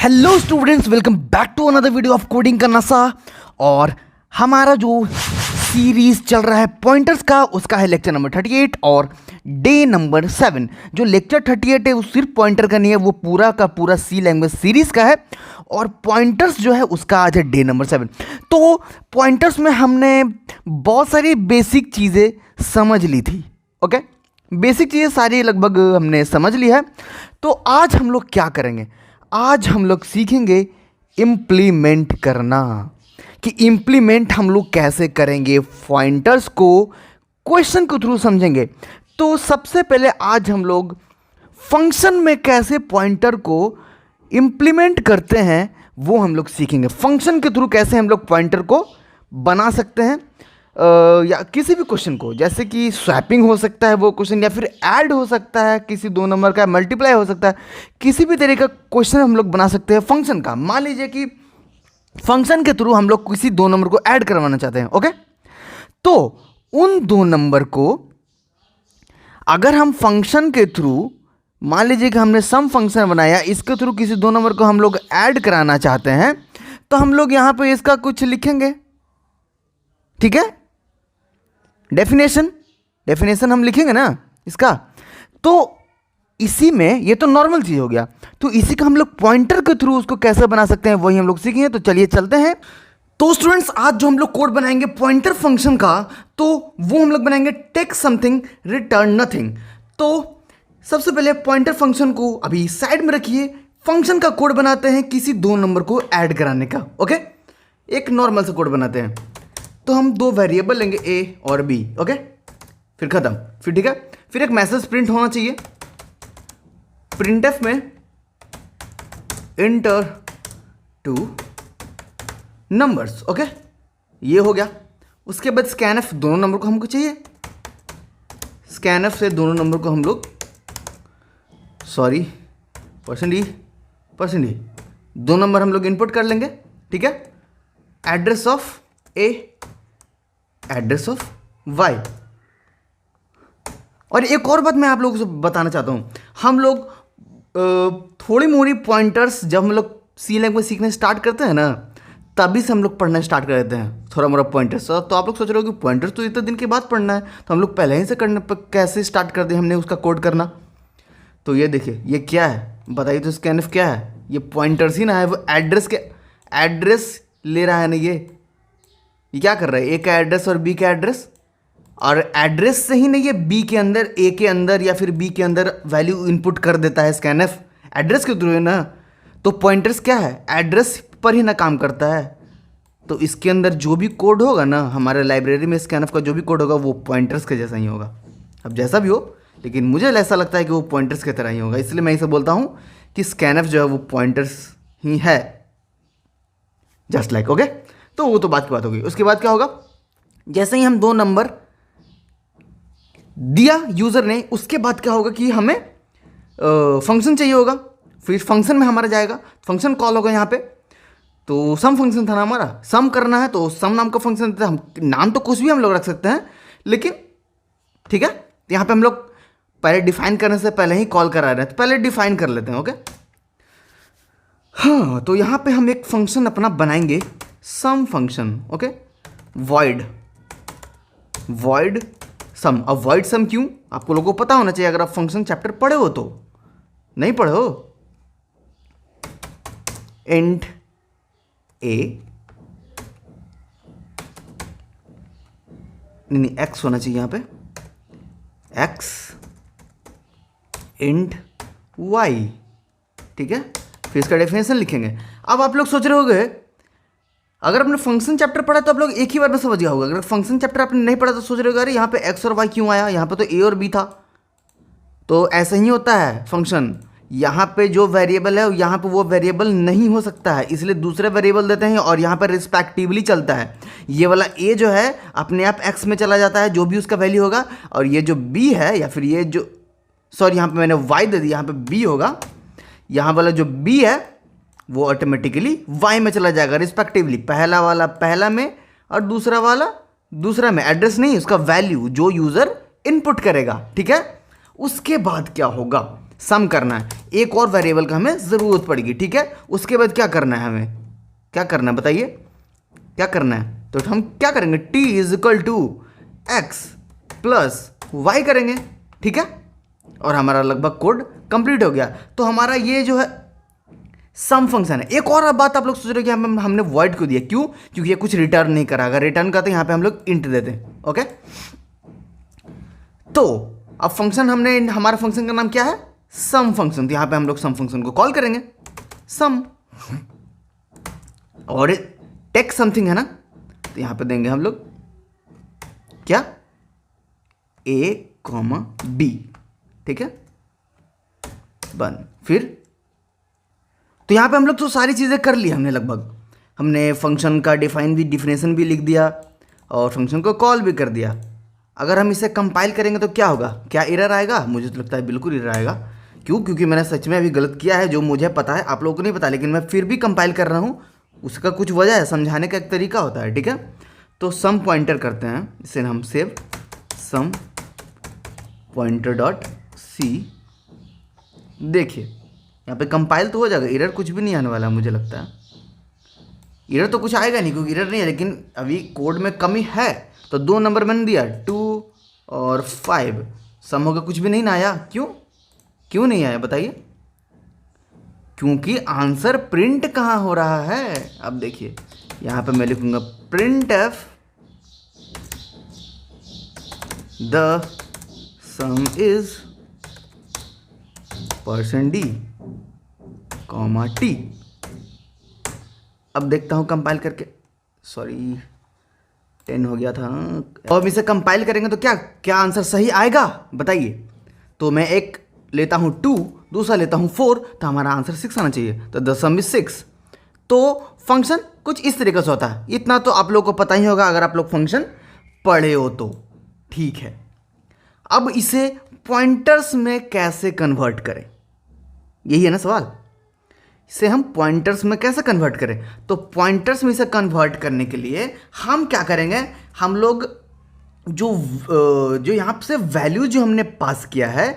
Hello students, welcome back to another video of coding का नशा। और हमारा जो सीरीज चल रहा है पॉइंटर्स का, उसका है लेक्चर नंबर 38 और डे नंबर 7। जो लेक्चर 38 है वो सिर्फ पॉइंटर का नहीं है, वो पूरा का पूरा सी लैंग्वेज सीरीज का है। और पॉइंटर्स जो है उसका आज है डे नंबर 7। तो पॉइंटर्स में हमने बहुत सारी बेसिक चीज़ें समझ ली थी। ओके, बेसिक चीज़ें सारी लगभग हमने समझ ली है। तो आज हम लोग क्या करेंगे, आज हम लोग सीखेंगे इम्प्लीमेंट करना, कि इम्प्लीमेंट हम लोग कैसे करेंगे, पॉइंटर्स को क्वेश्चन के थ्रू समझेंगे। तो सबसे पहले आज हम लोग फंक्शन में कैसे पॉइंटर को इम्प्लीमेंट करते हैं वो हम लोग सीखेंगे। फंक्शन के थ्रू कैसे हम लोग पॉइंटर को बना सकते हैं, या किसी भी क्वेश्चन को, जैसे कि स्वैपिंग हो सकता है वो क्वेश्चन, या फिर ऐड हो सकता है किसी दो नंबर का, मल्टीप्लाई हो सकता है, किसी भी तरह का क्वेश्चन हम लोग बना सकते हैं फंक्शन का। मान लीजिए कि फंक्शन के थ्रू हम लोग किसी दो नंबर को ऐड करवाना चाहते हैं। ओके, तो उन दो नंबर को अगर हम फंक्शन के थ्रू, मान लीजिए कि हमने सम फंक्शन बनाया, इसके थ्रू किसी दो नंबर को हम लोग ऐड कराना चाहते हैं, तो हम लोग यहां पे इसका कुछ लिखेंगे। ठीक है, डेफिनेशन हम लिखेंगे ना इसका। तो इसी में ये तो नॉर्मल चीज हो गया, तो इसी का हम लोग पॉइंटर के थ्रू उसको कैसे बना सकते हैं वही हम लोग सीखेंगे। तो चलिए चलते हैं। तो स्टूडेंट्स, आज जो हम लोग कोड बनाएंगे पॉइंटर फंक्शन का, तो वो हम लोग बनाएंगे टेक समथिंग रिटर्न नथिंग। तो सबसे पहले पॉइंटर फंक्शन को अभी साइड में रखिए, फंक्शन का कोड बनाते हैं किसी दो नंबर को ऐड कराने का। ओके, एक नॉर्मल सा कोड बनाते हैं। तो हम दो वेरिएबल लेंगे ए और बी। ओके, फिर खत्म। फिर ठीक है, फिर एक मैसेज प्रिंट होना चाहिए, प्रिंटफ में इंटर टू नंबर्स। ओके, ये हो गया। उसके बाद स्कैनफ, दोनों नंबर को हमको चाहिए, स्कैनफ से दोनों नंबर को हम लोग, सॉरी %e दो नंबर हम लोग इनपुट कर लेंगे। ठीक है, address of A, address of Y. और एक और बात मैं आप लोगों से बताना चाहता हूं, हम लोग थोड़ी मोड़ी पॉइंटर्स जब हम लोग सी लैंग्वेज सीखने स्टार्ट करते हैं ना, तभी से हम लोग पढ़ना स्टार्ट कर देते हैं थोड़ा मोड़ा पॉइंटर्स। तो आप लोग सोच रहे हो कि पॉइंटर्स तो इतने दिन के बाद पढ़ना है, तो हम लोग पहले ही से करने पर कैसे स्टार्ट कर दिए हमने उसका कोड करना। तो ये देखिए, ये क्या है बताइए, तो स्कैनफ क्या है, ये पॉइंटर्स ही ना है, वो एड्रेस के एड्रेस ले रहा है ना। ये क्या कर रहा है, ए का एड्रेस और बी का एड्रेस, और एड्रेस से ही नहीं ये बी के अंदर, ए के अंदर या फिर बी के अंदर वैल्यू इनपुट कर देता है स्कैनफ, एड्रेस के थ्रू है ना। तो पॉइंटर्स क्या है, एड्रेस पर ही ना काम करता है। तो इसके अंदर जो भी कोड होगा ना, हमारे लाइब्रेरी में स्कैनफ का जो भी कोड होगा वो पॉइंटर्स के जैसा ही होगा। अब जैसा भी हो, लेकिन मुझे ऐसा लगता है कि वो पॉइंटर्स की तरह ही होगा, इसलिए मैं इसे बोलता हूँ कि स्कैनफ जो है वो पॉइंटर्स ही है, जस्ट लाइक। ओके, तो वो तो बात की बात होगी। उसके बाद क्या होगा, जैसे ही हम दो नंबर दिया यूजर ने, उसके बाद क्या होगा कि हमें फंक्शन चाहिए होगा। फिर फंक्शन में हमारा जाएगा, फंक्शन कॉल होगा यहाँ पे। तो सम फंक्शन था ना हमारा, सम करना है, तो सम नाम का फंक्शन देता है। हम नाम तो कुछ भी हम लोग रख सकते हैं, लेकिन ठीक है, तो यहाँ पे हम लोग पहले डिफाइन करने से पहले ही कॉल करा रहे हैं, तो पहले डिफाइन कर लेते हैं। ओके, हाँ, तो यहाँ पे हम एक फंक्शन अपना बनाएंगे, सम फंक्शन। ओके, वॉइड सम। अब वॉइड सम क्यों, आपको लोगों को पता होना चाहिए, अगर आप फंक्शन चैप्टर पढ़े हो तो। नहीं पढ़े हो, इंट ए, नहीं एक्स होना चाहिए यहाँ पे, एक्स इंट वाई। ठीक है, फिर इसका डेफिनेशन लिखेंगे। अब आप लोग सोच रहे होंगे, अगर आपने फंक्शन चैप्टर पढ़ा तो आप लोग एक ही बार में समझ गया होगा। अगर फंक्शन चैप्टर आपने नहीं पढ़ा तो सोच रहे होगा, अरे यहाँ पे एक्स और वाई क्यों आया, यहाँ पे तो ए और बी था। तो ऐसा ही होता है फंक्शन, यहाँ पे जो वेरिएबल है यहाँ पे वो वेरिएबल नहीं हो सकता है, इसलिए दूसरे वेरिएबल देते हैं और यहाँ पर रिस्पेक्टिवली चलता है। ये वाला ए जो है अपने आप एक्स में चला जाता है, जो भी उसका वैल्यू होगा, और ये जो बी है, या फिर ये जो, सॉरी यहाँ पे मैंने वाई दे दिया, यहाँ पे बी होगा, यहाँ वाला जो बी है वो ऑटोमेटिकली वाई में चला जाएगा रिस्पेक्टिवली। पहला वाला पहला में और दूसरा वाला दूसरा में, एड्रेस नहीं, उसका वैल्यू जो यूज़र इनपुट करेगा। ठीक है, उसके बाद क्या होगा, सम करना है, एक और वेरिएबल का हमें ज़रूरत पड़ेगी, ठीक है। उसके बाद क्या करना है, हमें क्या करना है बताइए, क्या करना है। तो हम क्या करेंगे, t is equal to X plus Y करेंगे, ठीक है। और हमारा लगभग कोड कंप्लीट हो गया। तो हमारा ये जो है सम फंक्शन है। एक और बात आप लोग सोच रहे हो कि हमने वॉइड क्यों दिया, क्यों, क्योंकि ये कुछ रिटर्न नहीं करा। अगर रिटर्न करते यहाँ पे हम लोग इंट देते, ओके। तो अब फंक्शन हमने, हमारा फंक्शन का नाम क्या है, सम फंक्शन। तो यहाँ पे हम लोग सम फंक्शन को कॉल करेंगे, सम, और टेक समथिंग है ना, तो यहाँ पे देंगे हम लोग क्या, a, b, ठीक है, बन। फिर तो यहाँ पे हम लोग तो सारी चीज़ें कर ली हमने लगभग। हमने फंक्शन का डिफिनेशन भी लिख दिया और फंक्शन को कॉल भी कर दिया। अगर हम इसे कंपाइल करेंगे तो क्या होगा, क्या एरर आएगा, मुझे तो लगता है बिल्कुल एरर आएगा। क्यों, क्योंकि मैंने सच में अभी गलत किया है, जो मुझे पता है आप लोगों को नहीं पता, लेकिन मैं फिर भी कंपाइल कर रहा हूँ। उसका कुछ वजह है, समझाने का एक तरीका होता है, ठीक है। तो सम पॉइंटर करते हैं, इसे हम save sum pointer dot C. देखिए यहाँ पे कंपाइल तो हो जाएगा, एरर कुछ भी नहीं आने वाला मुझे लगता है। एरर तो कुछ आएगा नहीं क्योंकि एरर नहीं है, लेकिन अभी कोड में कमी है। तो 2 नंबर मैंने दिया 2 और 5, सम होगा कुछ भी नहीं ना आया। क्यों, क्यों नहीं आया बताइए, क्योंकि आंसर प्रिंट कहाँ हो रहा है। अब देखिए यहाँ पे मैं लिखूंगा print F the some is %d, t। अब देखता हूँ कंपाइल करके, सॉरी 10 हो गया था। अब इसे कंपाइल करेंगे तो क्या क्या आंसर सही आएगा बताइए। तो मैं एक लेता हूँ 2, दूसरा लेता हूँ 4, तो हमारा आंसर 6 आना चाहिए। तो द सम इज 6। तो फंक्शन कुछ इस तरीके से होता है। इतना तो आप लोग को पता ही होगा अगर आप लोग फंक्शन पढ़े हो तो, ठीक है। अब इसे पॉइंटर्स में कैसे कन्वर्ट करें, यही है ना सवाल। इसे हम पॉइंटर्स में कैसे कन्वर्ट करें। तो पॉइंटर्स में इसे कन्वर्ट करने के लिए हम क्या करेंगे, हम लोग जो यहाँ से वैल्यू जो हमने पास किया है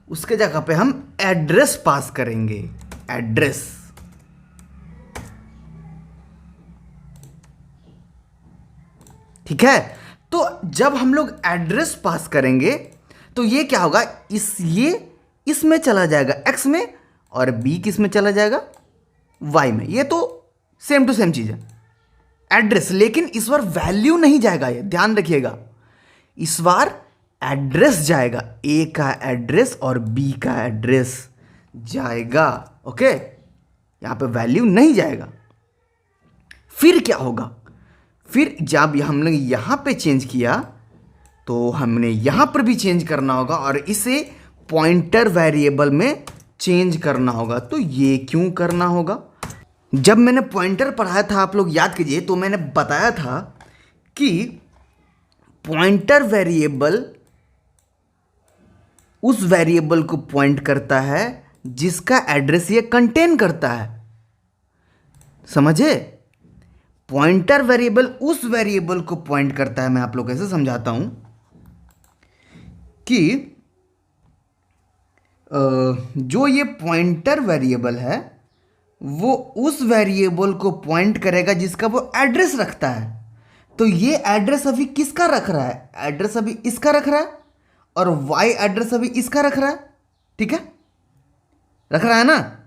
उसके जगह पे हम एड्रेस पास करेंगे, एड्रेस। ठीक है। तो जब हम लोग एड्रेस पास करेंगे तो ये क्या होगा, ये इसमें चला जाएगा x में, और b किस में चला जाएगा, y में। ये तो सेम टू सेम चीज है, एड्रेस। लेकिन इस बार वैल्यू नहीं जाएगा, ये ध्यान रखिएगा। इस बार एड्रेस जाएगा, a का एड्रेस और b का एड्रेस जाएगा, ओके। यहां पे वैल्यू नहीं जाएगा। फिर क्या होगा, फिर जब हमने यहां पे चेंज किया तो हमने यहां पर भी चेंज करना होगा और इसे पॉइंटर वेरिएबल में चेंज करना होगा। तो ये क्यों करना होगा, जब मैंने पॉइंटर पढ़ाया था आप लोग याद कीजिए, तो मैंने बताया था कि पॉइंटर वेरिएबल उस वेरिएबल को पॉइंट करता है जिसका एड्रेस ये कंटेन करता है, समझे। पॉइंटर वेरिएबल उस वेरिएबल को पॉइंट करता है। मैं आप लोग कैसे समझाता हूं कि जो ये पॉइंटर वेरिएबल है वो उस वेरिएबल को पॉइंट करेगा जिसका वो एड्रेस रखता है। तो ये एड्रेस अभी किसका रख रहा है, एड्रेस अभी इसका रख रहा है, और वाई एड्रेस अभी इसका रख रहा है, ठीक है, रख रहा है ना।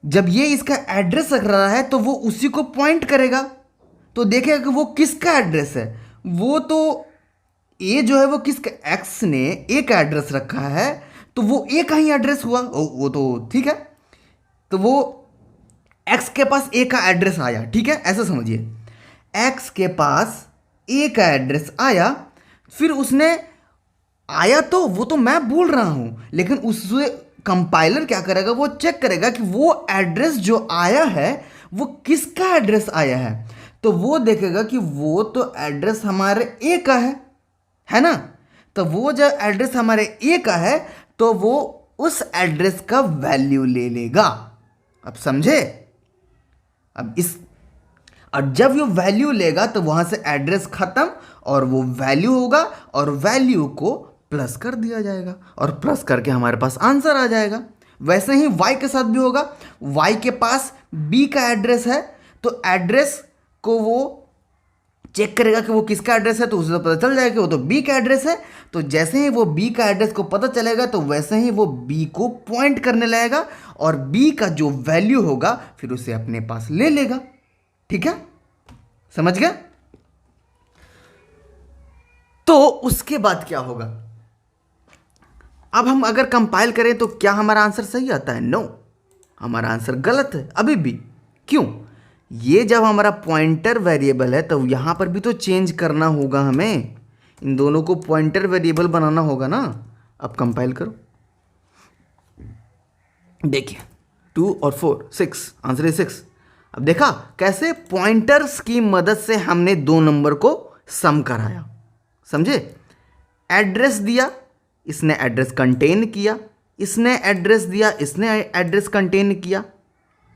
जब ये इसका एड्रेस रख रहा है तो वो उसी को पॉइंट करेगा। तो देखेगा कि वो किसका एड्रेस है, वो तो ए जो है वो किसका, एक्स ने ए का एड्रेस रखा है तो वो ए का ही एड्रेस हुआ, वो तो ठीक है। तो वो एक्स के पास ए का एड्रेस आया, ठीक है, ऐसा समझिए। एक्स के पास ए का एड्रेस आया, फिर उसने आया तो वो तो मैं बोल रहा हूं, लेकिन उससे कंपाइलर क्या करेगा, वो चेक करेगा कि वो एड्रेस जो आया है वो किसका एड्रेस आया है। तो वो देखेगा कि वो तो एड्रेस हमारे ए का है ना। तो वो जब एड्रेस हमारे ए का है तो वो उस एड्रेस का वैल्यू ले लेगा। अब समझे। अब और जब वो वैल्यू लेगा तो वहां से एड्रेस खत्म और वो वैल्यू होगा, और वैल्यू को प्लस कर दिया जाएगा और प्लस करके हमारे पास आंसर आ जाएगा। वैसे ही y के साथ भी होगा। y के पास b का एड्रेस है तो एड्रेस को वो चेक करेगा कि वो किसका एड्रेस है, तो उसे तो पता चल जाएगा कि वो तो b का एड्रेस है। तो जैसे ही वो b का एड्रेस को पता चलेगा तो वैसे ही वो b को पॉइंट करने लगेगा और b का जो वैल्यू होगा फिर उसे अपने पास ले लेगा। ठीक है, समझ गया? तो उसके बाद क्या होगा? अब हम अगर कंपाइल करें तो क्या हमारा आंसर सही आता है? नो, हमारा आंसर गलत है अभी भी। क्यों? ये जब हमारा पॉइंटर वेरिएबल है तो यहां पर भी तो चेंज करना होगा हमें, इन दोनों को पॉइंटर वेरिएबल बनाना होगा ना। अब कंपाइल करो, देखिए 2 और 4 6, आंसर है 6। अब देखा कैसे पॉइंटर्स की मदद से हमने दो नंबर को सम कराया, समझे? एड्रेस दिया, इसने एड्रेस कंटेन किया, इसने एड्रेस दिया, इसने एड्रेस कंटेन किया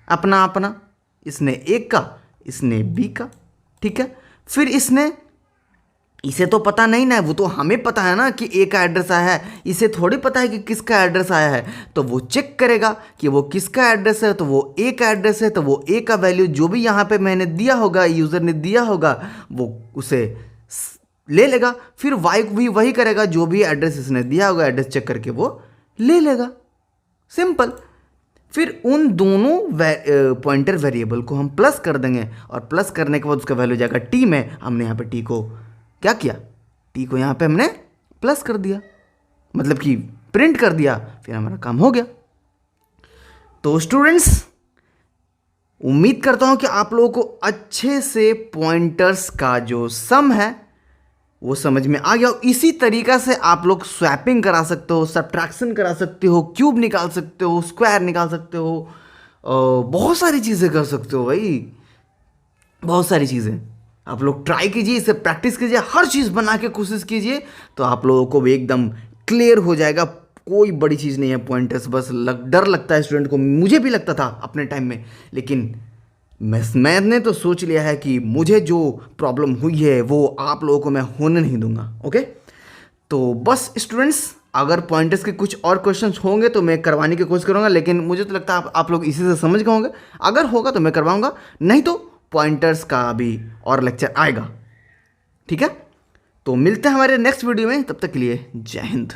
अपना अपना, इसने ए का, इसने बी का। ठीक है, फिर इसने, इसे तो पता नहीं ना, वो तो हमें पता है ना कि ए का एड्रेस आया है, इसे थोड़ी पता है कि किसका एड्रेस आया है। तो वो चेक करेगा कि वो किसका एड्रेस है, तो वो ए का एड्रेस है, तो वो ए का वैल्यू जो भी यहाँ पे मैंने दिया होगा, यूज़र ने दिया होगा, वो उसे ले लेगा। फिर वाई भी वही करेगा, जो भी एड्रेस इसने दिया होगा एड्रेस चेक करके वो ले लेगा। सिंपल। फिर उन दोनों पॉइंटर वेरिएबल को हम प्लस कर देंगे और प्लस करने के बाद उसका वैल्यू जाएगा टी में। हमने यहाँ पे टी को क्या किया, टी को यहाँ पे हमने प्लस कर दिया, मतलब कि प्रिंट कर दिया, फिर हमारा काम हो गया। तो स्टूडेंट्स, उम्मीद करता हूँ कि आप लोगों को अच्छे से पॉइंटर्स का जो सम है वो समझ में आ गया। इसी तरीका से आप लोग स्वैपिंग करा सकते हो, सब्ट्रैक्शन करा सकते हो, क्यूब निकाल सकते हो, स्क्वायर निकाल सकते हो, बहुत सारी चीज़ें कर सकते हो भाई, बहुत सारी चीज़ें। आप लोग ट्राई कीजिए, इसे प्रैक्टिस कीजिए, हर चीज़ बना के कोशिश कीजिए, तो आप लोगों को भी एकदम क्लियर हो जाएगा। कोई बड़ी चीज़ नहीं है पॉइंटर्स, बस डर लगता है स्टूडेंट को, मुझे भी लगता था अपने टाइम में, लेकिन मैंने तो सोच लिया है कि मुझे जो प्रॉब्लम हुई है वो आप लोगों को मैं होने नहीं दूंगा। ओके, तो बस स्टूडेंट्स, अगर पॉइंटर्स के कुछ और क्वेश्चंस होंगे तो मैं करवाने की कोशिश करूंगा, लेकिन मुझे तो लगता है आप लोग इसी से समझ गए होंगे। अगर होगा तो मैं करवाऊंगा, नहीं तो पॉइंटर्स का भी और लेक्चर आएगा। ठीक है, तो मिलते हैं हमारे नेक्स्ट वीडियो में, तब तक के लिए जय हिंद।